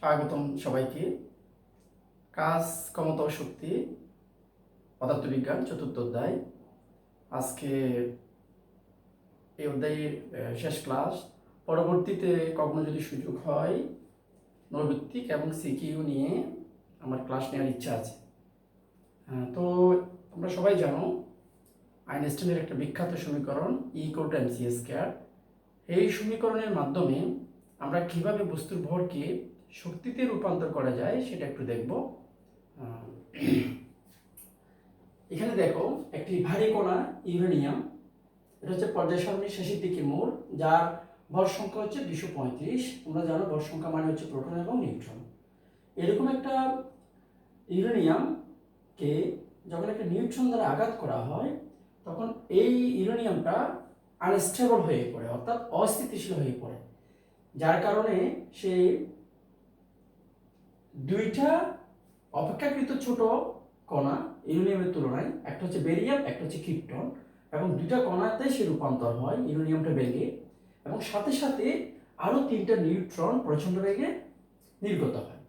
স্বাগতম সবাইকে। কাজ, ক্ষমতা ও শক্তি, পদার্থবিজ্ঞান চতুর্থ অধ্যায়। আজকে এই অধ্যায়ের শেষ ক্লাস। পরবর্তীতে কখনো যদি সুযোগ হয় নৈর্ব্যক্তিক এবং সিকিউ নিয়ে আমার ক্লাস নেওয়ার ইচ্ছা আছে। তো তোমরা সবাই জানো আইনস্টাইনের একটা বিখ্যাত সমীকরণ E=mc²। এই সমীকরণের মাধ্যমে আমরা কিভাবে বস্তুর ভরকে শক্তিতে রূপান্তর করা যায় সেটা একটু দেখব। এখানে দেখো একটি ভারী কণা ইউরেনিয়াম, এটা হচ্ছে পর্যায় সারণীর শেষের দিকে মোল, যার ভর সংখ্যা হচ্ছে 235। তোমরা জানো ভর সংখ্যা মানে হচ্ছে প্রোটন এবং নিউট্রন। এরকম একটা ইউরেনিয়ামকে যখন একটা নিউট্রন দ্বারা আঘাত করা হয় তখন এই ইউরেনিয়ামটা আনস্টেবল হয়ে পড়ে, অর্থাৎ অস্থিতিশীল হয়ে পড়ে, যার কারণে সে দুইটা অপেক্ষাকৃত ছোট কণা ইউরেনিয়ামের তুলনায়, একটা হচ্ছে বেরিয়াম, একটা হচ্ছে ক্রিপ্টন, এবং দুইটা কণাতে সে রূপান্তর হয় ইউরেনিয়ামটা বেগে, এবং সাথে সাথে আরও 3টা নিউট্রন প্রচণ্ড বেগে নির্গত হয়।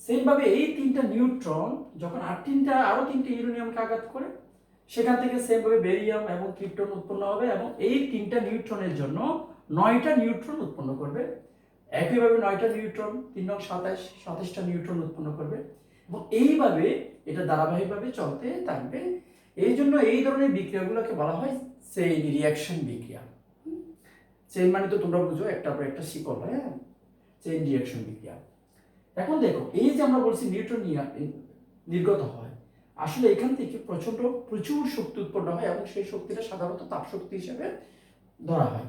সেমভাবে এই 3টা নিউট্রন যখন আরও 3টে ইউরেনিয়ামকে আঘাত করে, সেখান থেকে সেমভাবে বেরিয়াম এবং ক্রিপ্টন উৎপন্ন হবে, এবং এই 3টা নিউট্রনের জন্য 9টা নিউট্রন উৎপন্ন করবে। একইভাবে 9টা নিউট্রন 3 নং 27টা নিউট্রন উৎপন্ন করবে, এবং এইভাবে এটা ধারাবাহিকভাবে চলতে থাকবে। এই জন্য এই ধরনের বিক্রিয়াগুলোকে বলা হয় চেইন রিঅ্যাকশন বিক্রিয়া। চেইন মানে তো তোমরা বুঝো, একটা পর একটা শিকল, হ্যাঁ, চেইন রিঅ্যাকশন বিক্রিয়া। এখন দেখো এই যে আমরা বলছি নিউট্রন নির্গত হয়, আসলে এখান থেকে প্রচুর শক্তি উৎপন্ন হয়, এবং সেই শক্তিটা সাধারণত তাপশক্তি হিসেবে ধরা হয়।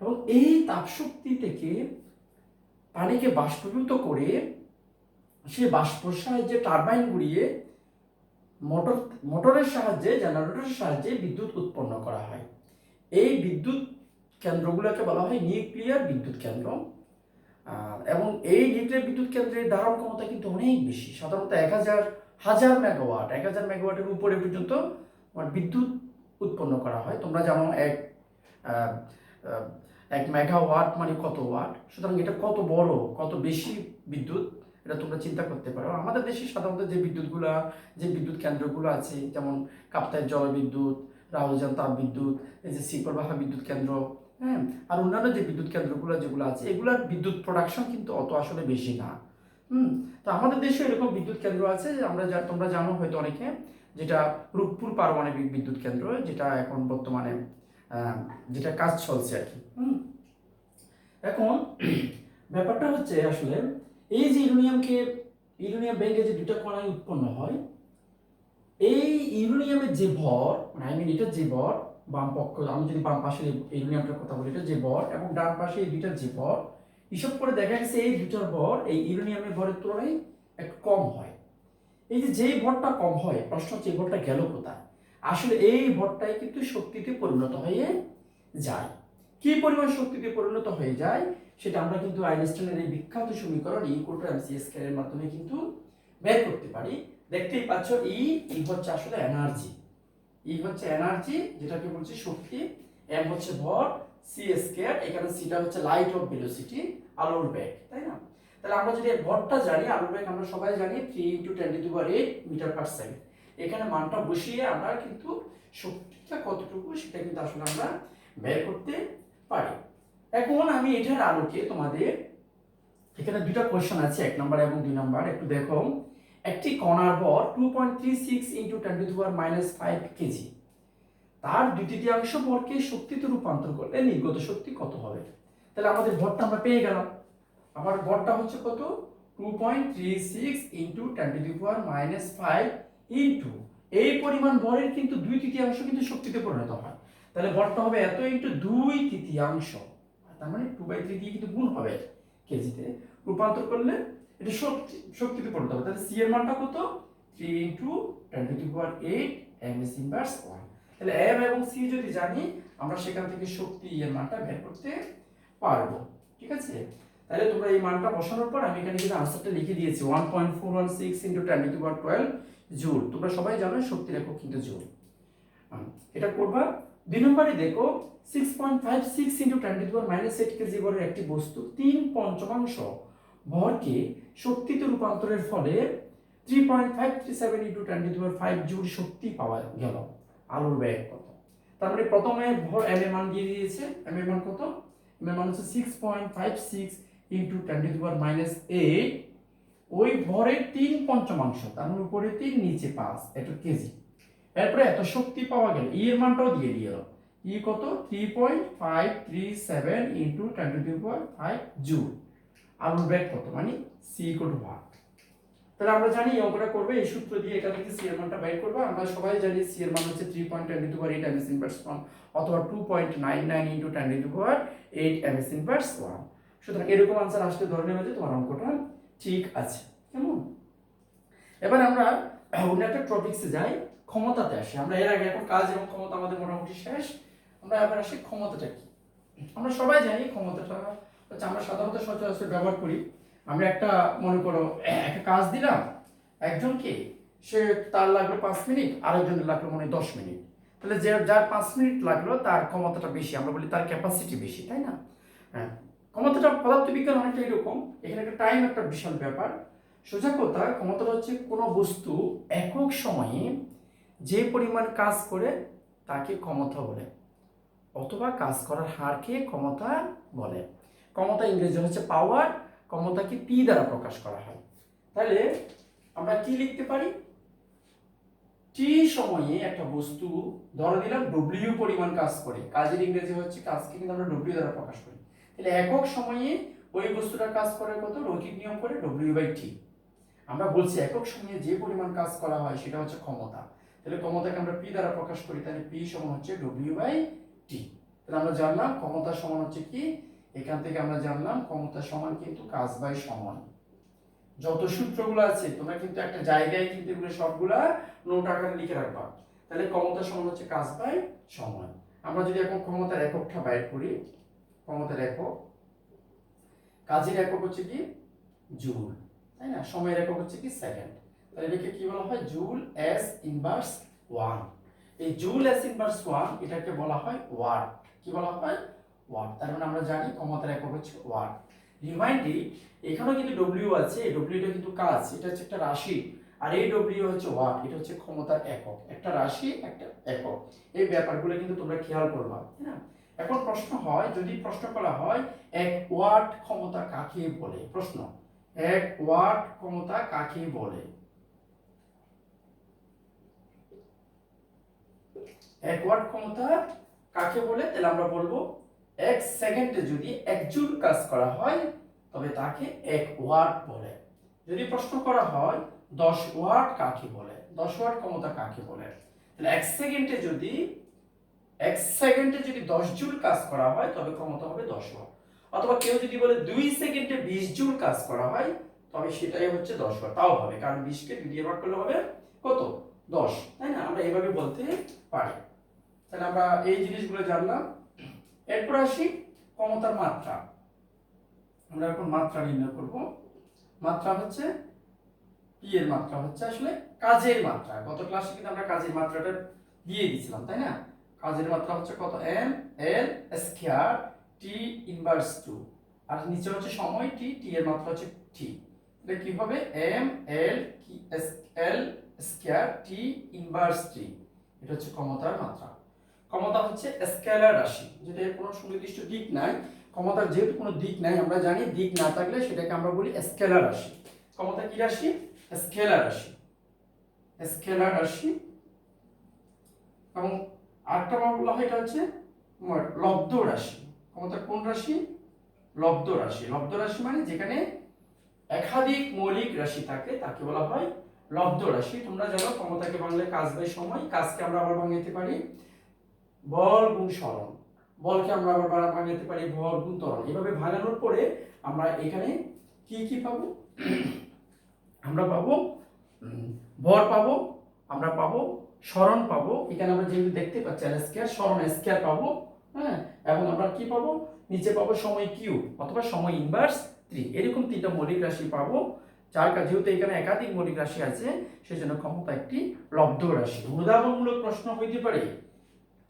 এবং এই তাপশক্তি থেকে পানিকে বাষ্পীভূত করে সে বাষ্পর সাহায্যে টারবাইন ঘুরিয়ে মোটরের সাহায্যে, জেনারেটরের সাহায্যে বিদ্যুৎ উৎপন্ন করা হয়। এই বিদ্যুৎ কেন্দ্রগুলোকে বলা হয় নিউক্লিয়ার বিদ্যুৎ কেন্দ্র। এবং এই নিউক্লিয়ার বিদ্যুৎ কেন্দ্রের ধারণ ক্ষমতা কিন্তু অনেক বেশি, সাধারণত 1000 মেগাওয়াটের উপরে পর্যন্ত বিদ্যুৎ উৎপন্ন করা হয়। তোমরা জানো এক মেগাওয়াট মানে কত ওয়াট, সুতরাং এটা কত বড়, কত বেশি বিদ্যুৎ, এটা তোমরা চিন্তা করতে পারো। আমাদের দেশে সাধারণত যে বিদ্যুৎ কেন্দ্রগুলো আছে, যেমন কাপ্তাই জলবিদ্যুৎ, রাউজান তাপবিদ্যুৎ, এই যে শিকলবাহা বিদ্যুৎ কেন্দ্র, হ্যাঁ, আর অন্যান্য যে বিদ্যুৎ কেন্দ্রগুলো যেগুলো আছে, এগুলার বিদ্যুৎ প্রোডাকশন কিন্তু অত আসলে বেশি না। তো আমাদের দেশে এরকম বিদ্যুৎ কেন্দ্র আছে, তোমরা জানো হয়তো অনেকে, যেটা রূপপুর পারমাণবিক বিদ্যুৎ কেন্দ্র, যেটা এখন বর্তমানে যেটা কাজ চলছে আর কি। এখন ব্যাপারটা হচ্ছে আসলে এই যে ইউরেনিয়াম ব্যাঙ্গে যে দুটা কণায় উৎপন্ন হয়, এই ইউরেনিয়ামের যে ভর, এটার যে ভর, বাম পক্ষ, আমি যদি বাম পাশে ইউরেনিয়ামটার কথা বলি, এটা যে ভর, এবং ডান পাশে এই দুইটার যে ভর, হিসাব করে দেখা গেছে এই দুটার ভর এই ইউরেনিয়ামের ভরের তুলনায় একটু কম হয়। এই যে ভরটা কম হয়, প্রশ্ন হচ্ছে এই ভরটা গেল কোথায়? আসলে এই ভরটাই কিন্তু শক্তিতে পরিণত হয়ে যায়। কি পরিমাণ শক্তিতে পরিণত হয়ে যায় সেটা আমরা কিন্তু আইনস্টাইনের এই বিখ্যাত সমীকরণ E=mc² এর মাধ্যমে কিন্তু বের করতে পারি। দেখতেই পাচ্ছ, ই হচ্ছে আসলে এনার্জি, যেটাকে বলছি শক্তি, এম হচ্ছে ভর, c², এখানে সিটা হচ্ছে লাইট অফ ভেলোসিটি, আলোর বেগ, তাই না? তাহলে আমরা যদি ভরটা জানি, আলোর বেগ আমরা সবাই জানি 3 × 10⁸ মিটার পার সেকেন্ড। এখানে মানটা বসিয়ে আমরা কিন্তু শক্তিটা কতটুকু সেটা কিন্তু আসলে আমরা বের করতে পারি। এখন আমি এটার আলোকে তোমাদের, এখানে দুটো কোশ্চেন আছে, 1 নম্বর এবং 2 নম্বর, একটু দেখো। একটি কণার ভর 2.36 × 10⁻⁵ কেজি, তার 2/3 ভরকে শক্তিতে রূপান্তর করলে নির্গত শক্তি কত হবে? তাহলে আমাদের ভরটা আমরা পেয়ে গেলাম। আমার ভরটা হচ্ছে কত? 2.36 × 10⁻⁵ ইন্টু এই পরিমাণ ভরের কিন্তু 2/3 কিন্তু শক্তিতে পরিণত হয়। তাহলে ভরটা হবে এত ইন্টু 2/3, তার মানে 2/3 দিয়ে কিন্তু গুণ হবে, কেজিতে রূপান্তর করলে এটা শক্তিতে পরিণত হবে। তাহলে সি এর মানটা কত? 3 × 10⁸ m⁻⁴। তাহলে এম এবং সি যদি জানি, আমরা সেখান থেকে শক্তি এর মানটা বের করতে পারবো। ঠিক আছে? তাহলে তোমরা এই মানটা বসানোর পর আমি এখানে কিন্তু আনসারটা লিখে দিয়েছি, 1.416 × 10⁻12 জুল। তোমরা সবাই জানো শক্তির একক কিন্তু জুল। এটা করবা। 2 নম্বরে দেখো, 6.56 × 10⁻⁸ কেজি ভরের একটি বস্তু 3/5 ভরকে শক্তিতে রূপান্তরের ফলে 3.537 ইন্টু 10⁵ জুল শক্তি পাওয়া গেল। আলোর ব্যাগ কত? তার মানে প্রথমে ভর m এর মান দিয়ে দিয়েছে। m এর মান কত? m এর মান হচ্ছে 6.56 ইন্টু 10⁻⁸। ওই ভরের 3/5, তার মানে উপরে 3 নিচে 5, এটা কেজি। এরপরে এত শক্তি পাওয়া গেল, ই এর মানটাও দিয়ে দিল। ই কত? 3.537 ইন্টু 10⁵ জুল। আলোর ব্যাগ কত? মানে সি ইকুয়াল টু ওয়াট। তাহলে আমরা জানি এই অঙ্কটা করবে এই সূত্র দিয়ে, এটা থেকে সি এর মানটা বের করবে। আমরা সবাই জানি সি এর মান হচ্ছে 3.10⁻8 ms ইনভার্স 1 অথবা 2.99 ইনটু 10⁻8 ms ইনভার্স 1। সুতরাং এরকম आंसर আসলে ধরে নেবে যে তোমার অঙ্কটা ঠিক আছে। কেমন? এবার আমরা অন্য একটা টপিকসে যাই, ক্ষমতাতে আসি। আমরা এর আগে এখন কাজ এবং ক্ষমতা আমাদের মোটামুটি শেষ। আমরা এবার আসি ক্ষমতাটা কি। আমরা সবাই জানি ক্ষমতাটা হচ্ছে, আমরা সাধারণত সচরাচর ব্যবহার করি। আমরা একটা মনে করো একটা কাজ দিলাম একজনকে, সে তার লাগলো 5 মিনিট, আরেকজনের লাগলো মনে 10 মিনিট। তাহলে যার 5 মিনিট লাগলো তার ক্ষমতাটা বেশি, আমরা বলি তার ক্যাপাসিটি বেশি, তাই না? হ্যাঁ, ক্ষমতাটা পদার্থবিজ্ঞান অনেকটা এরকম। এখানে একটা টাইম একটা বিশাল ব্যাপার। সোজা কথা, ক্ষমতাটা হচ্ছে কোনো বস্তু একক সময়ে যে পরিমাণ কাজ করে তাকে ক্ষমতা বলে, অথবা কাজ করার হারকে ক্ষমতা বলে। ক্ষমতা ইংরেজি হচ্ছে পাওয়ার, ক্ষমতাকে পি দ্বারা প্রকাশ করা হয়। তাহলে আমরা কি লিখতে পারি? টি সময়ে একটা বস্তু ধরে দিলাম ডব্লিউ পরিমাণ কাজ করে, কাজের ইংরেজি হচ্ছে, কাজকে কিন্তু আমরা ডব্লিউ দ্বারা প্রকাশ করি। তাহলে একক সময়ে ওই বস্তুটা কাজ করে কত? রৈখিক নিয়ম করে ডব্লিউ/টি। আমরা বলছি একক সময়ে যে পরিমাণ কাজ করা হয় সেটা হচ্ছে ক্ষমতা। তাহলে ক্ষমতাকে আমরা পি দ্বারা প্রকাশ করি, তাহলে পি সমান হচ্ছে ডব্লিউ/টি। তাহলে আমরা জানলাম ক্ষমতা সমান হচ্ছে কি, এখান থেকে আমরা জানলাম ক্ষমতা সমান কিন্তু কাজ বাই সময়। যত সূত্রগুলো আছে তোমরা কিন্তু একটা জায়গায় কিন্তু এগুলো সবগুলা নোট আকারে লিখে রাখবা। তাহলে ক্ষমতা সমান হচ্ছে কাজ বাই সময়। আমরা যদি এখন ক্ষমতার এককটা বাইর করি, ক্ষমতার একক, কাজের একক হচ্ছে কি জুল, তাই না? সময়ের একক হচ্ছে কি সেকেন্ড। তাহলে এটাকে কি বলা হয়? Joule S inverse 1। এই জুল এস ইনভার্স 1 এটাকে বলা হয় ওয়াট। কি বলা হয়? ওয়াট। তার মানে আমরা জানি ক্ষমতার একক হচ্ছে ওয়াট। রিমাইন্ডার, এখানেও কিন্তু ডব্লিউ আছে, ডব্লিউটা কিন্তু কাজ, এটা হচ্ছে একটা রাশি। আর এই ডব্লিউ হচ্ছে ওয়াট, এটা হচ্ছে ক্ষমতার একক। একটা রাশি, একটা একক। এই ব্যাপারগুলো কিন্তু তোমরা খেয়াল করবা, তাই না? এখন প্রশ্ন হয়, যদি প্রশ্ন করা হয় 1 ওয়াট ক্ষমতা কাকে বলে? প্রশ্ন, 1 ওয়াট ক্ষমতা কাকে বলে? 1 ওয়াট ক্ষমতা কাকে বলে? তাহলে আমরা বলবো 1 সেকেন্ডে যদি 1 জুল কাজ করা হয় তবে তাকে 1 ওয়াট বলে। যদি প্রশ্ন করা হয় 10 ওয়াট কাকে বলে, 10 ওয়াট ক্ষমতা কাকে বলে? তাহলে 1 সেকেন্ডে যদি 10 জুল কাজ করা হয় তবে ক্ষমতা হবে 10 ওয়াট। অথবা কেউ যদি বলে 2 সেকেন্ডে 20 জুল কাজ করা হয় তবে সেটাই হচ্ছে 10 ওয়াট, তাও হবে, কারণ 20 কে 2 দিয়ে ভাগ করলে হবে কত? 10, তাই না? আমরা এভাবে বলতে পারি। তাহলে আমরা এই জিনিসগুলো জানলাম। এরপর আসি ক্ষমতার মাত্রা। আমরা এখন মাত্রা নির্ণয় করব। মাত্রা হচ্ছে পি এর মাত্রা হচ্ছে আসলে কাজের মাত্রা। গত ক্লাসে কিন্তু আমরা কাজের মাত্রাটা দিয়ে দিয়েছিলাম, তাই না? কাজের মাত্রা হচ্ছে কত? M L square T inverse 2, আর নিচে হচ্ছে সময় টি, টি এর মাত্রা হচ্ছে টি। তাহলে কি হবে? এম এল এল স্কয়ার টি ইনভার্স টি, এটা হচ্ছে ক্ষমতার মাত্রা। ক্ষমতা হচ্ছে স্কেলার রাশি, যেটা এর কোনো সুনির্দিষ্ট দিক নাই। ক্ষমতার যেহেতু কোনো দিক নাই, আমরা জানি দিক না থাকলে সেটাকে আমরা বলি স্কেলার রাশি। ক্ষমতা কি রাশি? স্কেলার রাশি। স্কেলার রাশি। এবং আরেকটা বলা হয় এটা হচ্ছে লব্ধ রাশি। ক্ষমতা কোন রাশি? লব্ধ রাশি। লব্ধ রাশি মানে যেখানে একাধিক মৌলিক রাশি থাকে তাকে বলা হয় লব্ধ রাশি। তোমরা জানো ক্ষমতাকে বাংলায় কাজ বাই সময়, কাজকে আমরা আবার ভাঙাইতে পারি বল গুণ সরণ, বলকে আমরা আবার ভাঙাইতে পারি ভর গুণ ত্বরণ। এভাবে ভাঙানোর পরে আমরা এখানে কি কি পাবো? আমরা পাবো ভর পাবো, আমরা পাবো সরণ পাবো। এখানে আমরা যেগুলো দেখতে পাচ্ছি এল স্কয়ার, সরণ স্কয়ার পাবো, হ্যাঁ। এবং আমরা কি পাবো? নিচে পাবো সময় কিউ অথবা সময় ইনভার্স 3। এরকম তিনটা মৌলিক রাশি পাবো। যার কাজ, যেহেতু এখানে একাধিক মৌলিক রাশি আছে সেজন্য ক্ষমতা একটি লব্ধ রাশি। উদাহরণমূলক প্রশ্ন হইতে পারে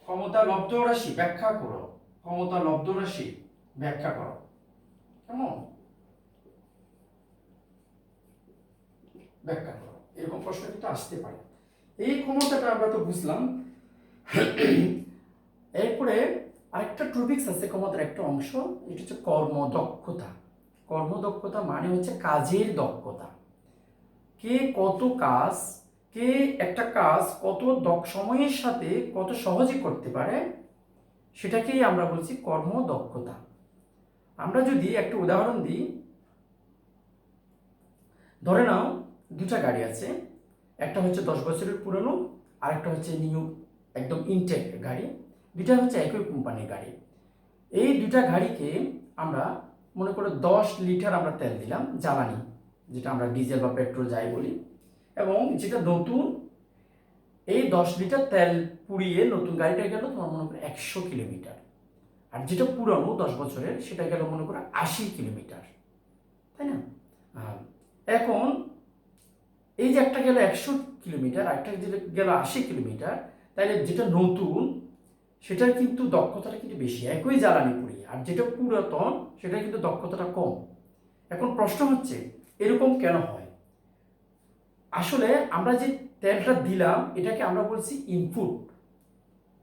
ক্ষমতা লব্ধ রাশি ব্যাখ্যা করো। ক্ষমতা লব্ধ রাশি ব্যাখ্যা করো। কেমন? ব্যাখ্যা করো, এরকম প্রশ্ন কিন্তু আসতে পারে। এই ক্ষমতাটা আমরা তো বুঝলাম। এরপরে আরেকটা টপিকস আছে ক্ষমতার একটা অংশ, এটা হচ্ছে কর্মদক্ষতা। কর্মদক্ষতা মানে হচ্ছে কাজের দক্ষতা। কে কত কাজ, কে একটা কাজ কত সময়ের সাথে কত সহজে করতে পারে, সেটাকেই আমরা বলছি কর্মদক্ষতা। আমরা যদি একটা উদাহরণ দিই, ধরে নাও দুটা গাড়ি আছে, একটা হচ্ছে 10 বছরের পুরনো, আর একটা হচ্ছে নিউ একদম ইনটেক গাড়ি। দুটা হচ্ছে একই কোম্পানির গাড়ি। এই দুটা গাড়িকে আমরা মনে করো 10 লিটার আমরা তেল দিলাম, জ্বালানি, যেটা আমরা ডিজেল বা পেট্রোল যাই বলি, এবং যেটা নতুন, এই 10 লিটার তেল পুড়িয়ে নতুন গাড়িটা গেল তোমার মনে করো 100 কিলোমিটার, আর যেটা পুরনো 10 বছরের সেটা গেল মনে করো 80 কিলোমিটার, তাই না? এখন এই যে একটা গেল 100 কিলোমিটার, আর একটা গেল 80 কিলোমিটার, তাহলে যেটা নতুন সেটার কিন্তু দক্ষতাটা কিন্তু বেশি, একই জ্বালানি পুড়িয়ে, আর যেটা পুরাতন সেটার কিন্তু দক্ষতাটা কম। এখন প্রশ্ন হচ্ছে এরকম কেন হয়? আসলে আমরা যে তেলটা দিলাম এটাকে আমরা বলছি ইনপুট,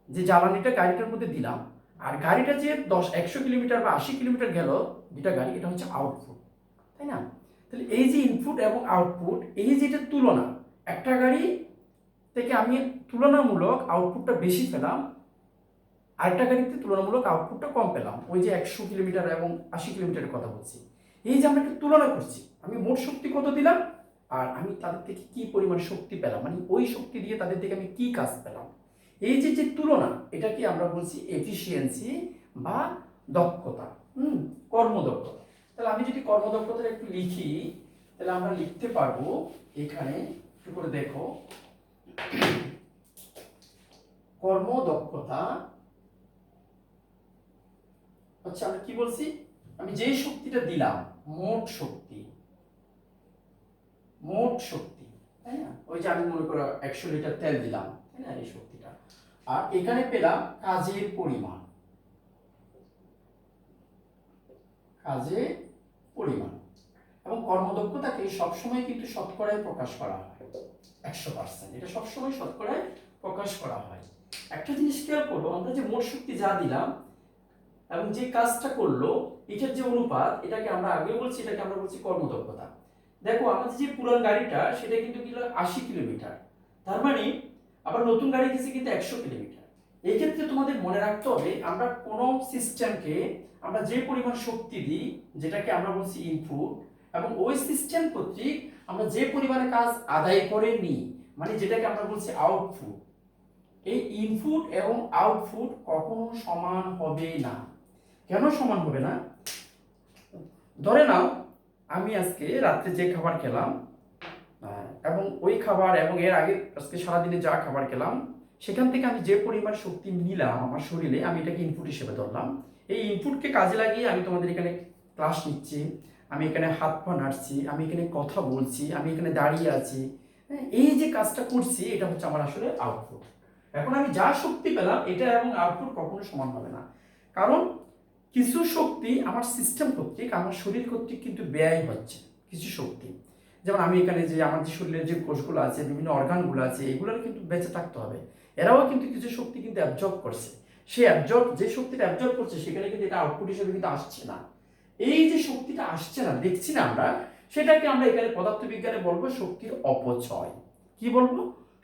যে জ্বালানিটা গাড়িটার মধ্যে দিলাম, আর গাড়িটা যে 100 কিলোমিটার বা 80 কিলোমিটার গেল দুটা গাড়ি, এটা হচ্ছে আউটপুট, তাই না? তাহলে এই যে ইনপুট এবং আউটপুট, এই যে এটা তুলনা, একটা গাড়ি থেকে আমি তুলনামূলক আউটপুটটা বেশি পেলাম, আরেকটা গাড়িতে তুলনামূলক আউটপুটটা কম পেলাম, ওই যে 100 কিলোমিটার এবং 80 কিলোমিটারের কথা বলছি। এই যে আমরা একটা তুলনা করছি, আমি মোট শক্তি কত দিলাম আর আমি তাদের থেকে কি পরিমাণ শক্তি পেলাম, মানে ওই শক্তি দিয়ে তাদের থেকে আমি কি কাজ পেলাম, এই যে যে তুলনা, এটাকে আমরা বলছি এফিসিয়েন্সি বা দক্ষতা, কর্মদক্ষতা। তাহলে আমি যদি কর্মদক্ষতা একটু লিখি, তাহলে আমরা লিখতে পারবো এখানে, একটু করে দেখো, কর্মদক্ষতা আচ্ছা আমি কি বলছি, আমি যেই শক্তিটা দিলাম মোট শক্তি, মোট শক্তি, তাই না? ওই যে আমি মনে করো 100 লিটার তেল দিলাম, তাই না, এই শক্তিটা, আর এখানে পেলাম কাজের পরিমাণ, কাজের পরিমাণ। এবং কর্মদক্ষতাকে সবসময় কিন্তু শতকরায় প্রকাশ করা হয়, 100%, এটা সবসময় শতকরায় প্রকাশ করা হয়। একটা জিনিস খেয়াল করবো, আমরা যে মোট শক্তি যা দিলাম এবং যে কাজটা করলো এটার যে অনুপাত, এটাকে আমরা আগে বলছি, এটাকে আমরা বলছি কর্মদক্ষতা। দেখো আমাদের যে পুরান গাড়িটা সেটা কিন্তু গেল 80 কিলোমিটার, তার মানে আবার নতুন গাড়ি গেছে কিন্তু 100 কিলোমিটার। এই ক্ষেত্রে তোমাদের মনে রাখতে হবে, আমরা কোন সিস্টেমকে আমরা যে পরিমাণ শক্তি দিই, যেটাকে আমরা বলছি ইনপুট, এবং ওই সিস্টেম কর্তৃক আমরা যে পরিমাণে কাজ আদায় করে নিই, মানে যেটাকে আমরা বলছি আউটপুট, এই ইনপুট এবং আউটপুট কখনো সমান হবে না। কেন সমান হবে না? ধরে নাও আমি আজকে রাত্রে যে খাবার খেলাম, এবং ওই খাবার এবং এর আগে আজকে সারাদিনে যা খাবার খেলাম, সেখান থেকে আমি যে পরিমাণ শক্তি নিলাম আমার শরীরে, আমি এটাকে ইনপুট হিসেবে ধরলাম। এই ইনপুটকে কাজে লাগিয়ে আমি তোমাদের এখানে ক্লাস নিচ্ছি, আমি এখানে হাত পা নাড়ছি, আমি এখানে কথা বলছি, আমি এখানে দাঁড়িয়ে আছি, এই যে কাজটা করছি এটা হচ্ছে আমার আসলে আউটপুট। এখন আমি যা শক্তি পেলাম এটা এবং আউটপুট কখনো সমান হবে না, কারণ কিছু শক্তি আমার সিস্টেম কর্তৃক, আমার শরীর কর্তৃক কিন্তু ব্যয় হচ্ছে কিছু শক্তি। যেমন আমি এখানে যে আমার যে শরীরের যে কোষগুলো আছে, বিভিন্ন অর্গানগুলো আছে, এগুলোর কিন্তু বেঁচে থাকতে হবে, এরাও কিন্তু কিছু শক্তি কিন্তু অ্যাবজর্ব করছে। সে যে শক্তিটা অ্যাবজর্ব করছে সেখানে কিন্তু এটা আউটপুট হিসেবে কিন্তু আসছে না। এই যে শক্তিটা আসছে না, দেখছি না আমরা, সেটাকে আমরা এখানে পদার্থবিজ্ঞানে বলবো শক্তির অপচয়। কি বলবো?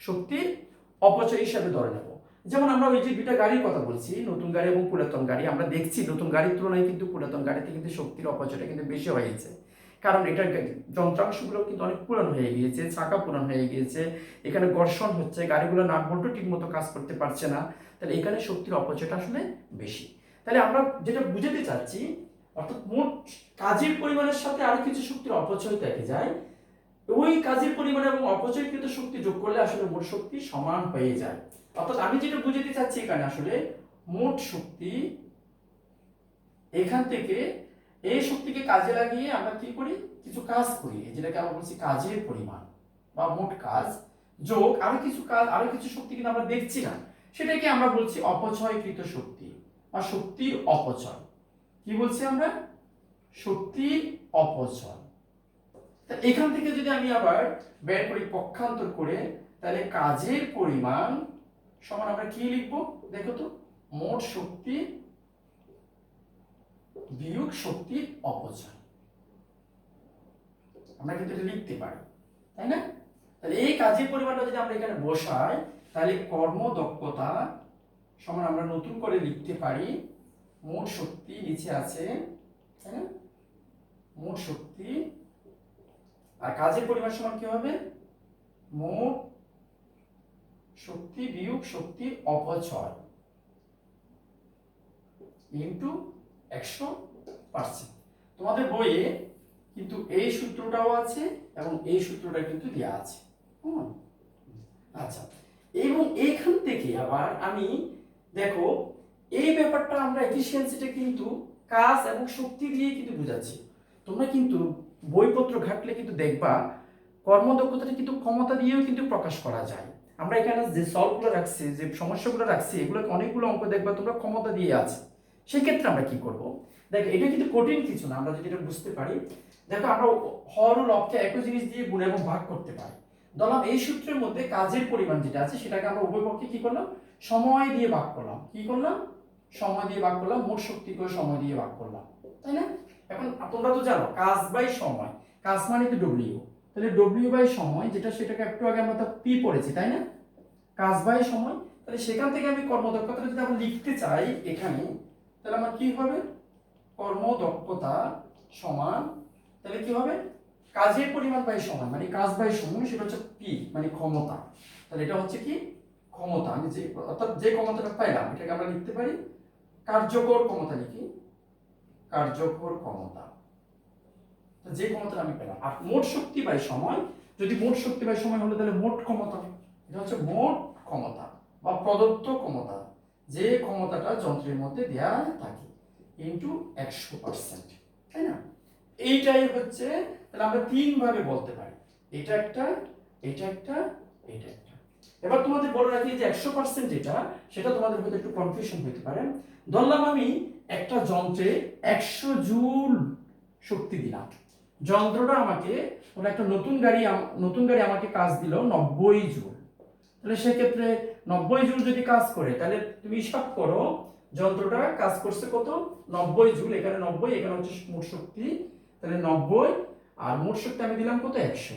শক্তির অপচয় হিসাবে ধরে নেব। যেমন আমরা ওই যে দুইটা গাড়ির কথা বলছি, নতুন গাড়ি এবং পুরাতন গাড়ি, আমরা দেখছি নতুন গাড়ির তুলনায় কিন্তু পুরাতন গাড়িতে কিন্তু শক্তির অপচয়টা কিন্তু বেশি হয়েছে, কারণ এটার যন্ত্রাংশগুলো কিন্তু অনেক পুরান হয়ে গিয়েছে, চাকা পুরান হয়ে গিয়েছে, এখানে ঘর্ষণ হচ্ছে, গাড়িগুলো নাট বল্টু ঠিক মতো কাজ করতে পারছে না, তাহলে এখানে শক্তির অপচয়টা আসলে বেশি। তাহলে আমরা যেটা বুঝাতে চাচ্ছি, অর্থাৎ মোট কাজের পরিমাণের সাথে আরো কিছু শক্তির অপচয় থেকে যায়, ওই কাজের পরিমাণ এবং অপচয়কৃত শক্তি যোগ করলে আসলে মোট শক্তি সমান হয়ে যায়। অর্থাৎ আমি যেটা বুঝাতে চাচ্ছি এখানে আসলে মোট শক্তি, এখান থেকে এই শক্তিকে কাজে লাগিয়ে আমরা কি করি, কিছু কাজ করি, যেটাকে আমরা বলছি কাজের পরিমাণ বা মোট কাজ, যোগ আরো কিছু কাজ, আরো কিছু শক্তি কিন্তু আমরা দেখছি না, সেটাকে আমরা বলছি অপচয়কৃত শক্তি বা শক্তির অপচয়। কি বলছি আমরা? শক্তির অপচয়। এখান থেকে যদি আমি আবার বের করি পক্ষান্তর করে, তাহলে কাজের পরিমাণ সমান আমরা কি লিখবো দেখো তো, মোট শক্তি বিয়োগ শক্তির অপচয়। আমরা কিন্তু এটা লিখতে পারি, তাই না? তাহলে এই কাজের পরিমাণটা যদি আমরা এখানে বসাই, তাহলে কর্মদক্ষতা সমান আমরা নতুন করে লিখতে পারি মোট শক্তি, নিচে আছে, তাই না? মোট শক্তি আর কাজের পরিমাণ সমান কি হবে, মোট শক্তি বিয়োগ শক্তির অপচয় ইনটু 100%। তোমাদের বইয়ে কিন্তু এই সূত্রটাও আছে এবং এই সূত্রটা কিন্তু দেওয়া আছে। আচ্ছা, এবং এইখান থেকে আবার আমি দেখো এই ব্যাপারটা আমরা এফিসিয়েন্সিটা কিন্তু কাজ এবং শক্তি দিয়ে কিন্তু বুঝাচ্ছি। তোমরা কিন্তু বইপত্র ঘাটলে কিন্তু দেখবা কর্মদক্ষতাটা কিন্তু ক্ষমতা দিয়েও কিন্তু প্রকাশ করা যায়। আমরা এখানে যে সলভগুলো রাখছি, যে সমস্যাগুলো রাখছি, এগুলো অনেকগুলো অঙ্ক দেখবা তোমরা ক্ষমতা দিয়ে আছে। সেই ক্ষেত্রে আমরা কি করব, দেখো এটা কিন্তু কঠিন কিছু না, আমরা যদি এটা বুঝতে পারি। দেখো আমরা হর ও লবকে একই জিনিস দিয়ে গুণ এবং ভাগ করতে পারি। ধরলাম এই সূত্রের মধ্যে কাজের পরিমাণ যেটা আছে সেটাকে আমরা উভয় পক্ষে কি করলাম, সময় দিয়ে ভাগ করলাম। কি করলাম, সময় দিয়ে ভাগ করলাম, মোট শক্তি করে সময় দিয়ে ভাগ করলাম, তাই না? এখন তোমরা তো জানো কাজ বাই সময়, কাজ মানে তো ডব্লিউ, তাহলে ডব্লিউ বাই সময় যেটা, সেটাকে একটু আগে আমরা তো পি পড়েছি, তাই না? কাজ বাই সময়, তাহলে সেখান থেকে আমি কর্মদক্ষতাটা যদি আমরা লিখতে চাই এখানে, তাহলে আমার কি হবে, কর্মদক্ষতা সমান, তাহলে কি হবে, কাজের পরিমাণ বাই সময়, মানে কাজ বাই সময়, সেটা হচ্ছে পি মানে ক্ষমতা। তাহলে এটা হচ্ছে কি ক্ষমতা, আমি যে অর্থাৎ যে ক্ষমতাটা পাইলাম এটাকে আমরা লিখতে পারি কার্যকর ক্ষমতা, লিখি কার্যকর ক্ষমতা, যে ক্ষমতাটা আমি পেলাম। আর মোট শক্তি বাই সময়, যদি মোট শক্তি বাই সময় হলো তাহলে মোট ক্ষমতা, এটা হচ্ছে মোট ক্ষমতা বা প্রদত্ত ক্ষমতা, যে ক্ষমতাটা যন্ত্রের মধ্যে দেয়া থাকে ইনটু 100%, তাই না? এইটাই হচ্ছে, তাহলে আমরা তিন ভাবে বলতে পারি, এটা একটা, এটা একটা, এটা একটা। এবার তোমাদের বলে রাখি যে 100% যেটা, সেটা তোমাদের হয়তো একটু কনফিউশন হতে পারে। ধরলাম আমি একটা যন্ত্রে 100 জুল শক্তি দিলাম, যন্ত্রটা আমাকে কোনো একটা নতুন গাড়ি আমাকে কাজ দিল 90 জুল। তাহলে সেক্ষেত্রে 90 জুল যদি কাজ করে, তাহলে তুমি হিসাব করো যন্ত্রটা কাজ করছে কত, 90 জুল। এখানে 90, এখানে হচ্ছে মোট শক্তি, তাহলে 90 আর মোট শক্তি আমি দিলাম কত, 100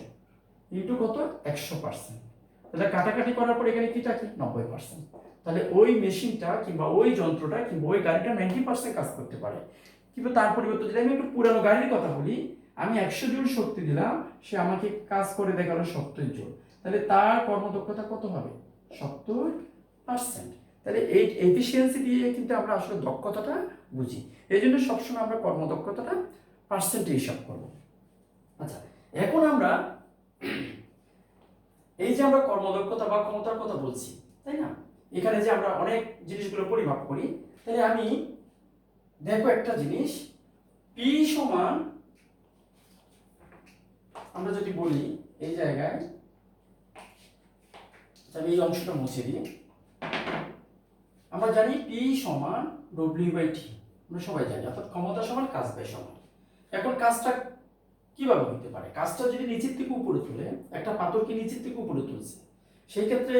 ইন্টু কত, 100%। তাহলে কাটাকাটি করার পর এখানে কি থাকে, 90%। তাহলে ওই মেশিনটা কিংবা ওই যন্ত্রটা কিংবা ওই গাড়িটা 90% কাজ করতে পারে। কিন্তু তার পরিবর্তে যদি আমি একটু পুরানো গাড়ির কথা বলি, আমি 100 জুল শক্তি দিলাম, সে আমাকে কাজ করে দেখালো 70 জুল, তাহলে তার কর্মদক্ষতা কত হবে, 70%। তাহলে এই এফিসিয়েন্সি দিয়ে কিন্তু আমরা আসলে দক্ষতাটা বুঝি। এই জন্য সবসময় আমরা কর্মদক্ষতাটা পার্সেন্টে হিসাব করব। আচ্ছা, এখন আমরা এই যে আমরা কর্মদক্ষতা বা ক্ষমতার কথা বলছি, তাই না? এখানে যে আমরা অনেক জিনিসগুলো পরিমাপ করি, তাহলে আমি দেখো একটা জিনিস, পি সমান, আমরা যদি বলি এই জায়গায়, আমি এই অংশটা মুছে দিই, আমরা জানি পি সমান ডব্লিউ বাই টি, আমরা সবাই জানি, অর্থাৎ ক্ষমতা সমান কাজ বাই সময়। এখন কাজটা কিভাবে হতে পারে, কাজটা যদি নিচের থেকে উপরে তুলে, একটা পাথরকে নিচের থেকে উপরে তুলছে, সেই ক্ষেত্রে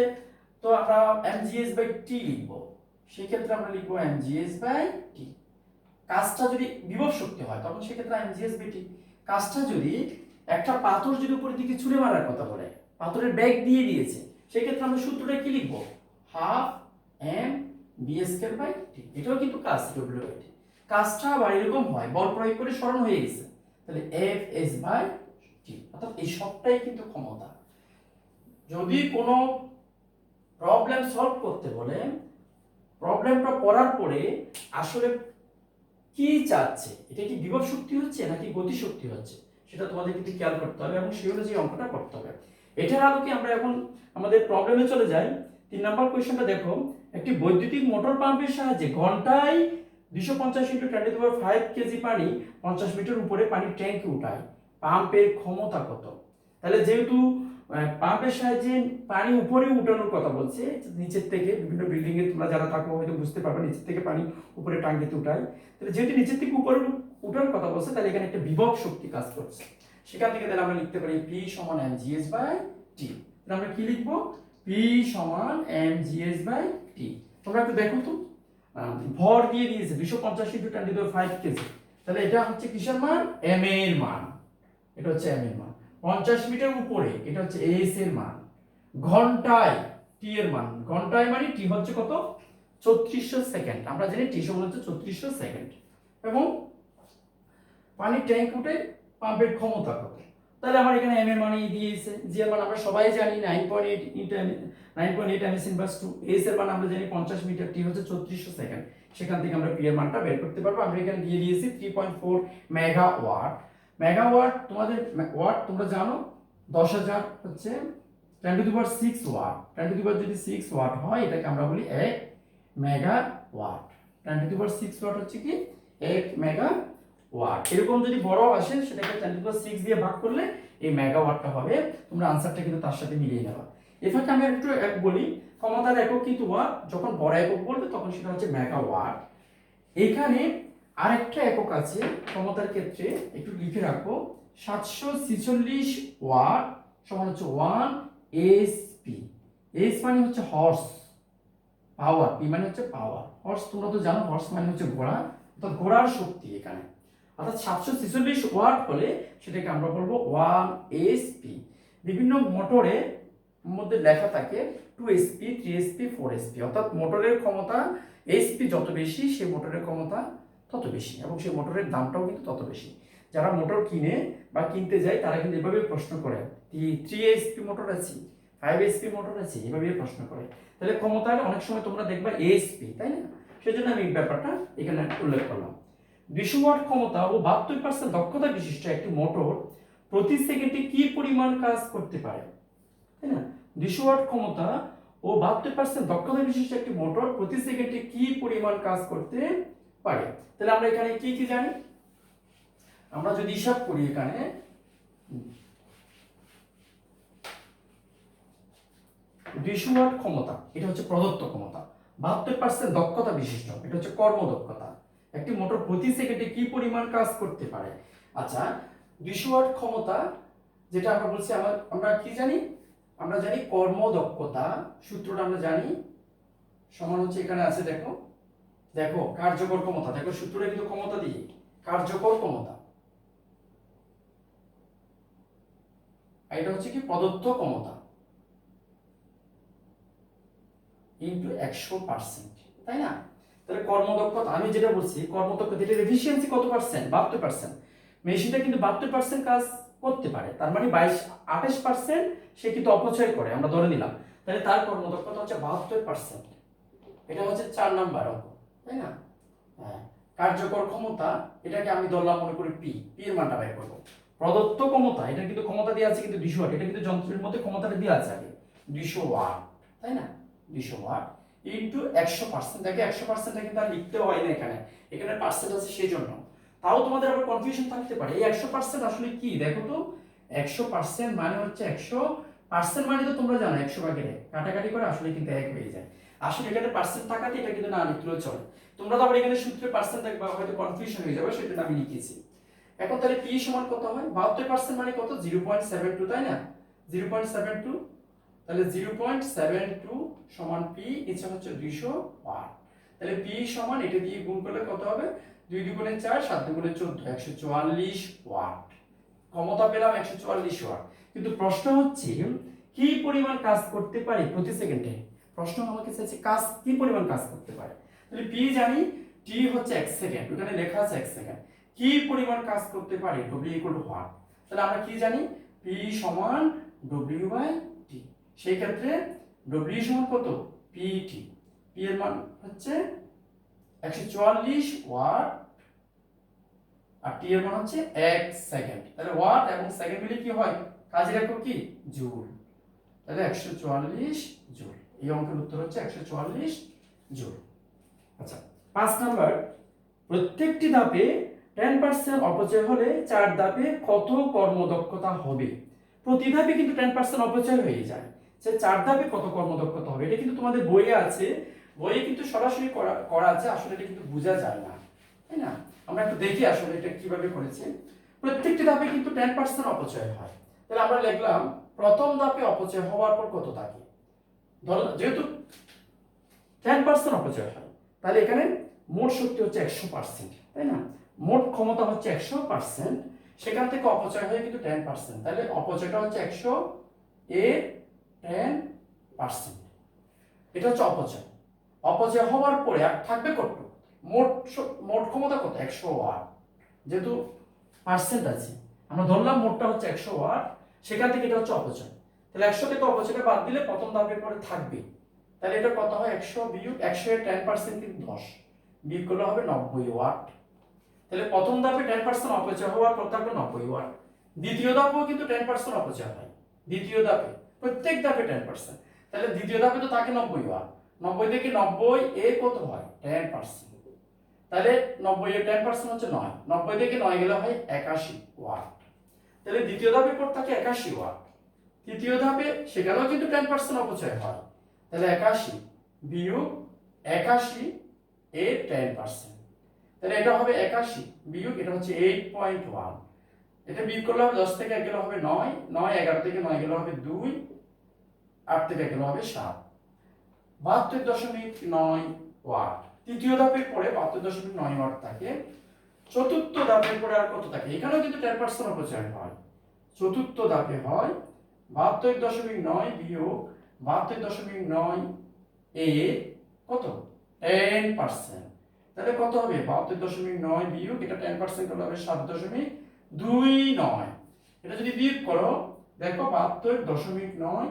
তো আমরা mgs বাই টি লিখবো, সেই ক্ষেত্রে আমরা লিখবো mgs বাই টি। কাজটা যদি বিভব শক্তি হয় তখন সেক্ষেত্রে mgs বাই টি। কাজটা যদি একটা পাথর যদি উপরের দিকে ছুঁড়ে মারার কথা বলে, পাথরের ব্যাগ দিয়ে দিয়েছে, সেই ক্ষেত্রে আমরা সূত্রটা কি লিখবো, half m b square by t. এটাও কিন্তু কাজ, ডব্লিউ বাই টি। কাজটা আবার এরকম হয়, বল প্রয়োগ করে সরণ হয়ে গেছে, তাহলে এফ এস বাই টি, অর্থাৎ এই সবটাই কিন্তু ক্ষমতা। যদি কোনো প্রবলেম সলভ করতে বলে, প্রবলেমটা করার পরে আসলে কি চাচ্ছে, এটা কি বিভব শক্তি হচ্ছে নাকি গতি শক্তি হচ্ছে, সেটা তোমাদের কিন্তু খেয়াল করতে হবে এবং সেই অনুযায়ী অঙ্কটা করতে হবে। এটার আলোকে আমরা এখন আমাদের প্রবলেমে চলে যাই। 3 নম্বর কোশ্চেনটা দেখো, একটি বৈদ্যুতিক মোটর পাম্পের সাহায্যে ঘন্টায় 250 × 10⁵ কেজি পানি 50 মিটার উপরে পানির ট্যাঙ্কে উঠায়, পাম্পের ক্ষমতা কত? তাহলে যেহেতু পাম্পের সাহায্যে পানি উপরে উঠানোর কথা বলছে, নিচের থেকে বিভিন্ন বিল্ডিং এ তোমরা যারা থাকো হয়তো বুঝতে পারবে, নিচের থেকে পানি উপরে টাঙ্কিতে উঠায়, তাহলে যেহেতু নিচের থেকে উপরে উঠানোর কথা বলছে, তাহলে এখানে একটা বিভব শক্তি কাজ করছে। সেখান থেকে তাহলে আমরা লিখতে পারি P সমান mgs বাই t। তাহলে আমরা কি লিখবো? P সমান mgs বাই t। তোমরা একটু দেখো তো, ভর দিয়ে দিয়েছে 250 × 10⁵ কেজি। তাহলে এটা হচ্ছে কিসের মান? m এর মান। এটা হচ্ছে m এর মান। 50 মিটার উপরে এটা হচ্ছে s এর মান। ঘন্টায় t এর মান, ঘন্টায় মানে t হচ্ছে কত? 3400 সেকেন্ড। আমরা জানি t সমান হচ্ছে 3400 সেকেন্ড। এবং পানির ট্যাঙ্ক উঠে পাম্পের ক্ষমতা কত? তাহলে আমার এখানে m এর মান দিয়েছে, g এর মান আমরা সবাই জানি 9.8 ms ইনভার্স 2, s এর মান আমরা জানি 50 মিটার, t হচ্ছে 3400 সেকেন্ড। সেখান থেকে আমরা p এর মানটা বের করতে পারবো। আমরা এখানে দিয়ে দিয়েছি 3.4 মেগাওয়াট। মেগাওয়াট তোমাদের ওয়াট তোমরা জানো 10000 হচ্ছে 10⁶ ওয়াট। 10⁶ যদি 6 ওয়াট হয় এটাকে আমরা বলি 1 মেগাওয়াট। 10⁶ ওয়াট হচ্ছে কি 1 মেগাওয়াট। এরকম যদি বড় আসে সেটাকে 10⁶ দিয়ে ভাগ করলে এই মেগাওয়াটটা হবে। তোমরা আনসারটা কিন্তু তার সাথে মিলিয়ে নেবা। এটাকে আমি একটু বলি, ক্ষমতার একক কিন্তু ওয়াট, যখন বড় একক বলবে তখন সেটা হচ্ছে মেগাওয়াট। এখানে আরেকটা একক আছে ক্ষমতার ক্ষেত্রে, একটু লিখে রাখো, 746 ওয়াট সমান হচ্ছে 1 এসপি। এস মানে হচ্ছে হর্স পাওয়ার, পি মানে হচ্ছে পাওয়ার। হর্স তোমরা তো জানো, হর্স মানে হচ্ছে ঘোড়া, অর্থাৎ ঘোড়ার শক্তি এখানে। অর্থাৎ 746 ওয়াট হলে সেটাকে আমরা বলবো 1 এসপি। বিভিন্ন মোটরে মধ্যে লেখা থাকে 2 এসপি, 3 এসপি, 4 এসপি, অর্থাৎ মোটরের ক্ষমতা এসপি যত বেশি সেই মোটরের ক্ষমতা তত বেশি, এবং সেই মোটরের দামটাও কিন্তু তত বেশি। যারা মোটর কিনে বা কিনতে যায় তারা কিন্তু এভাবে প্রশ্ন করে, 3 এসপি মোটর আছে, 5 এসপি মোটর আছে, এভাবে প্রশ্ন করে। তাহলে ক্ষমতার অনেক সময় তোমরা দেখবা এসপি, তাই না? সেজন্য আমি এই ব্যাপারটা এখানে উল্লেখ করলাম। 200 ওয়াট ক্ষমতা ও 72% দক্ষতা বিশিষ্ট একটি মোটর প্রতি সেকেন্ডে কি পরিমাণ কাজ করতে পারে, তাই না? 200 ওয়াট ক্ষমতা ও 72% দক্ষতা বিশিষ্ট একটি মোটর প্রতি সেকেন্ডে কি পরিমাণ কাজ করতে পারে। তাহলে আমরা এখানে কি কি জানি? আমরা যদি হিসাব করি, এখানে 200 ওয়াট ক্ষমতা এটা হচ্ছে প্রদত্ত ক্ষমতা, 72% দক্ষতা বিশিষ্ট এটা হচ্ছে কর্মদক্ষতা। একটি মোটর প্রতি সেকেন্ডে কি পরিমাণ কাজ করতে পারে? আচ্ছা, 200 ওয়াট ক্ষমতা যেটা আমরা বলছি, আমরা কি জানি? আমরা জানি কর্মদক্ষতা সূত্রটা আমরা জানি সমান হচ্ছে, এখানে আছে দেখো, দেখো কার্যকর ক্ষমতা, দেখো সূত্রটা কিন্তু ক্ষমতা দিয়ে, কার্যকর ক্ষমতা, এটা হচ্ছে কি প্রদত্ত ক্ষমতা ইনটু 100%, তাই না? তাহলে কর্মদক্ষতা, আমি যেটা বলছি কর্মদক্ষতা, এটার এফিসিয়েন্সি কত পার্সেন্ট? 72%। মেশিনটা কিন্তু 72% কাজ করতে পারে, তার মানে 28% সে কিন্তু অপচয় করে, আমরা ধরে নিলাম। তাহলে তার কর্মদক্ষতা হচ্ছে 72%। এটা হচ্ছে 4 নাম্বার অঙ্ক, তাই না? হ্যাঁ, কার্যকর ক্ষমতা এটাকে আমি ধরলাম মনে করি পি, পি এর মানটা বের করব। প্রদত্ত ক্ষমতা, এটা কিন্তু ক্ষমতা দেওয়া আছে কিন্তু 200 ওয়াট, এটা কিন্তু যন্ত্রের মধ্যে ক্ষমতাটা দেওয়া আছে আগে 200 ওয়াট, তাই না? 200 ওয়াট ইনটু 100%, দেখে 100%টা কিন্তু আর লিখতে হয় না এখানে, এখানে পার্সেন্ট আছে সেই জন্য। তাও তোমাদের আবার কনফিউশন থাকতে পারে, এই 100% আসলে কি? দেখো তো, 100% মানে হচ্ছে 100% মানে তো তোমরা জানো 100 ভাগের 1, কাটাকাটি করে আসলে কিন্তু 1 হয়ে যায়। আসলে এখানে পার্সেন্ট থাকাতে এটা কিন্তু না লিখলেও চলে। তোমরা তো আবার এখানে সূত্রে পার্সেন্ট দেখবা, হয়তো কনফিউশন হয়ে যাবে, সেটা আমি লিখেছি। এখন তাহলে p সমান কত হয়? 72% মানে কত? 0.72, তাই না? 0.72, তাহলে 0.72 সমান p, ইচ্ছা হচ্ছে 200 ওয়াট। তাহলে p সমান এটা দিয়ে গুণ করলে কত হবে? 2 দুগুণে 4, 7 দুগুণে 14, 144 ওয়াট। ক্ষমতা পেলাম 144 ওয়াট। কিন্তু প্রশ্ন হচ্ছে কি পরিমাণ কাজ করতে পারে প্রতি সেকেন্ডে? প্রশ্ন আমাকে চাইছে কাজ কি পরিমাণ কাজ করতে পারে। তাহলে p জানি, t হচ্ছে 1 সেকেন্ড, ওখানে লেখা আছে 1 সেকেন্ড। কি পরিমাণ কাজ করতে পারে? w = watt. তাহলে আমরা কি জানি? p সমান w/t। সেই ক্ষেত্রে w সমান কত? pt। p এর মান হচ্ছে 144 ওয়াট আর t এর মান হচ্ছে 1 সেকেন্ড। তাহলে ওয়াট এবং সেকেন্ড মিলে কি হয়? কাজের একক কি? জুল। তাহলে 144 জুল। এই অঙ্কের উত্তর হচ্ছে 144 জুল। আচ্ছা, 5 নাম্বার, প্রত্যেকটি ধাপে 10% অপচয় হলে 4 ধাপে কত কর্মদক্ষতা হবে? প্রতি ধাপে কিন্তু 10% অপচয় হয়ে যায়, যে 4 ধাপে কত কর্মদক্ষতা হবে? এটা কিন্তু তোমাদের বইয়ে আছে, বইয়ে কিন্তু সরাসরি করা আছে, আসলে এটা কিন্তু বোঝা যায় না, তাই না? আমরা একটু দেখি আসলে এটা কিভাবে করেছে। প্রত্যেকটি ধাপে কিন্তু 10% অপচয় হয়। তাহলে আমরা লিখলাম প্রথম ধাপে অপচয় হওয়ার পর কত থাকে, ধরলাম যেহেতু 10% অপচয় হয়, তাহলে এখানে মোট শক্তি হচ্ছে 100%, তাই না? মোট ক্ষমতা হচ্ছে 100%, সেখান থেকে অপচয় হয়ে কিন্তু 10%, তাহলে অপচয়টা হচ্ছে 100 এ 10%। এটা হচ্ছে অপচয়। অপচয় হওয়ার পরে আর থাকবে কত? মোট ক্ষমতা কত? 100 ওয়াট। যেহেতু পার্সেন্ট আছে, আমরা ধরলাম মোটটা হচ্ছে 100 ওয়াট, সেখান থেকে এটা হচ্ছে অপচয়। তাহলে 100 থেকে অপচয়টা বাদ দিলে প্রথম ধাপের পরে থাকবে, তাহলে এটা কত হয়? 100 বিয়োগ 100 এর 10% কিন্তু 10, বিয়োগ করলে হবে 90 ওয়াট। তাহলে প্রথম ধাপে 10% অপচয় হওয়ার পর থাকবে 90 ওয়াট। দ্বিতীয় ধাপেও কিন্তু 10% অপচয় হয়, দ্বিতীয় ধাপে প্রত্যেক ধাপে 10%, তাহলে দ্বিতীয় ধাপে তো থাকে 90 ওয়াট। 90 থেকে 90 এ কত হয়? 10%। তাহলে 90 এর 10% হচ্ছে 9, 90 থেকে 9 গেলে হয় 81 ওয়াট। তাহলে দ্বিতীয় ধাপে পর থাকে 81 ওয়াট। তৃতীয় ধাপে সেখানেও কিন্তু 10% অপচয় হয়, তাহলে 81 বিয়োগ 81 এর 10%, তাহলে এটা হবে 81 বিয়োগ এটা হচ্ছে 8.1, এটা বিয়োগ করলে হবে 10 থেকে 1 গেলে হবে 9, 9 11 থেকে 9 গেলে হবে 2, 8 থেকে 1 গেলে হবে 7, 72.9 ওয়াট। তৃতীয় ধাপের পরে 72.9 ওয়াট থাকে। চতুর্থ ধাপের পরে আর কত থাকে? এখানেও কিন্তু 10% অপচয় হয়। চতুর্থ ধাপে হয় 72.9 বিয়োগ 72.9 এ কত? 10%, তাহলে কত হবে? 72.9 বিয়োগ এটা 10% হলে হবে 7.29। এটা যদি বিয়োগ করো দেখো 72.9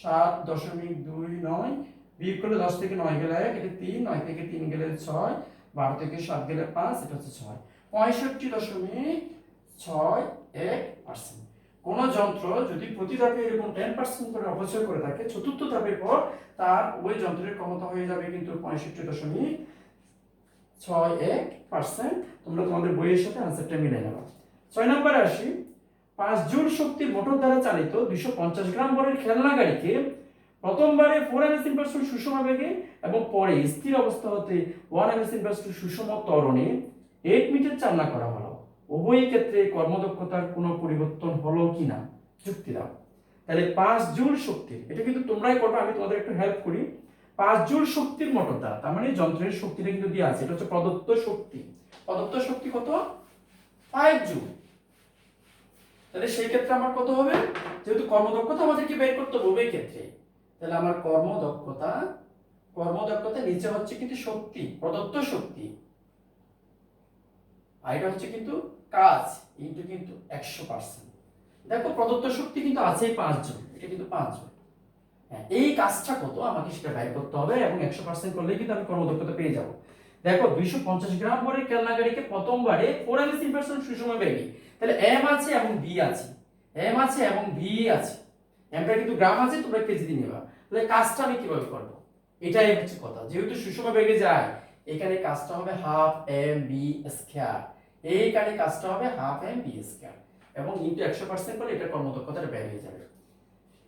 7.29 বিয়োগ করলে 10 থেকে 9 গেলে 1, এটা 3, 9 থেকে 3 গেলে 6, 12 থেকে 7 গেলে 5, এটা হচ্ছে 6, 65.61%। কোন যন্ত্র যদি প্রতি ধাপে এরকম 10% করে অপচয় করে থাকে, চতুর্থ ধাপের পর তার ওই যন্ত্রের ক্ষমতা হয়ে যাবে কিন্তু 65.61%। তোমরা তোমাদের বইয়ের সাথে আনসারটা মিলে নেবা। 6 নম্বরে আসি। 5 জুল শক্তির মোটর দ্বারা চালিত 250 গ্রাম বরের খেলনা গাড়িকে প্রথমবারে 4 ms/s সুষম বেগে এবং পরে স্থির অবস্থা হতে 1 ms/s সুষম ত্বরণে 8 মিটার চালনা করা হলো। উভয় ক্ষেত্রে কর্মদক্ষতার কোনো পরিবর্তন হলো কিনা যুক্তি দাও। তাহলে 5 জুল শক্তির, এটা কিন্তু তোমরাই করবে, আমি তোমাদের একটু হেল্প করি। 5 জুল শক্তির মোটর দ্বারা, তার মানে যন্ত্রের শক্তিটা কিন্তু দেওয়া আছে, এটা হচ্ছে প্রদত্ত শক্তি। প্রদত্ত শক্তি কত? 5 জুল। তাহলে সেই ক্ষেত্রে আমার কত হবে? যেহেতু কর্মদক্ষতা আমাদেরকে বের করতে হবে উভয় ক্ষেত্রে, তাহলে আমার কর্মদক্ষতা নিচে হচ্ছে কিন্তু শক্তি, প্রদত্ত শক্তি, আর এটা হচ্ছে কিন্তু কাজ ইনটু কিন্তু 100%। দেখো প্রদত্ত শক্তি কিন্তু আছেই 5 জুল, এটা কিন্তু 5 জুল। হ্যাঁ, এই কাজটা কত আমাকে সেটা বের করতে হবে এবং 100% করলেই কিন্তু আমি কর্মদক্ষতা পেয়ে যাব। দেখো 250 গ্রাম ভরের খেলনা গাড়িকে প্রথমবারে 4 ms/s সুষম বেগে, তাহলে এম আছে এবং ভি আছে, এম আছে এবং ভি আছে, এমটা কিন্তু গ্রাম আছে, তোমরা কেজি দিয়ে নেবা। তাহলে কাজটা আমি কিভাবে করব? এটাই হচ্ছে কথা, যেহেতু সুষম বেগে যায় এখানে কাজটা হবে হাফ এম বি স্কয়ার, এইখানে কাজটা হবে হাফ এম বি স্কয়ার এবং ইনটু 100% করলে এটা কর্মদক্ষতাটা বের হয়ে যাবে।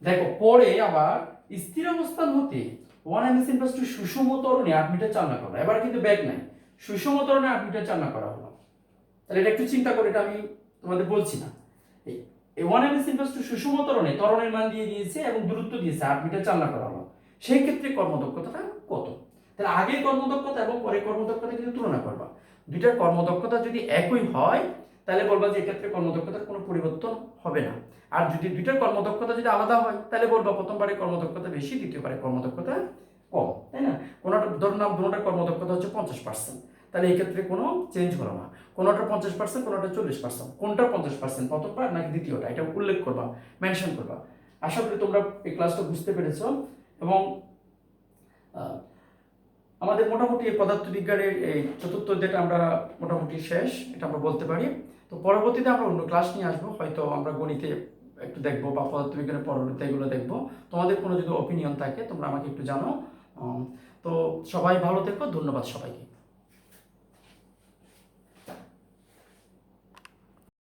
দেখো পরে আবার স্থির অবস্থান হতে 1 ms/s সুষম ত্বরণে 8 মিটার চালনা করা, এবার কিন্তু ব্যাগ নাই, সুষম ত্বরণে 8 মিটার চালনা করা হলো। তাহলে এটা একটু চিন্তা করে, এটা আমি তোমাদের বলছি না, এই 1 ms/s সুষম ত্বরণে ত্বরণের মান দিয়ে দিয়েছে এবং দূরত্ব দিয়েছে 8 মিটার চালনা করা হলো, সেই ক্ষেত্রে কর্মদক্ষতাটা কত? তাহলে আগের কর্মদক্ষতা এবং পরের কর্মদক্ষতা কিন্তু তুলনা করবা। দুইটার কর্মদক্ষতা যদি একই হয় তাহলে বলবা যে এক্ষেত্রে কর্মদক্ষতার কোনো পরিবর্তন হবে না, আর যদি দুইটার কর্মদক্ষতা যদি আলাদা হয় তাহলে বলবা প্রথমবারে কর্মদক্ষতা বেশি, দ্বিতীয়বারে কর্মদক্ষতা কম, তাই না? কোনোটা ধরুন নাম দুটোটার কর্মদক্ষতা হচ্ছে 50%, তাহলে এই ক্ষেত্রে কোনো চেঞ্জ হলো না, কোনোটা 50%, কোনোটা 40%, কোনটা 50% প্রথমবার নাকি দ্বিতীয়টা, এটা উল্লেখ করবা, মেনশন করবা। আশা করি তোমরা এই ক্লাসটা বুঝতে পেরেছো এবং আমাদের মোটামুটি পদার্থবিজ্ঞানের এই চতুর্থ অধ্যায়টা আমরা মোটামুটি শেষ, এটা আমরা বলতে পারি। তো পরবর্তীতে আমরা অন্য ক্লাস নিয়ে আসবো, হয়তো আমরা গণিতে একটু দেখবো বা পদার্থবিজ্ঞানের পরবর্তী এগুলো দেখবো। তোমাদের কোনো যদি অপিনিয়ন থাকে তোমরা আমাকে একটু জানো। তো সবাই ভালো থেকো, ধন্যবাদ সবাইকে।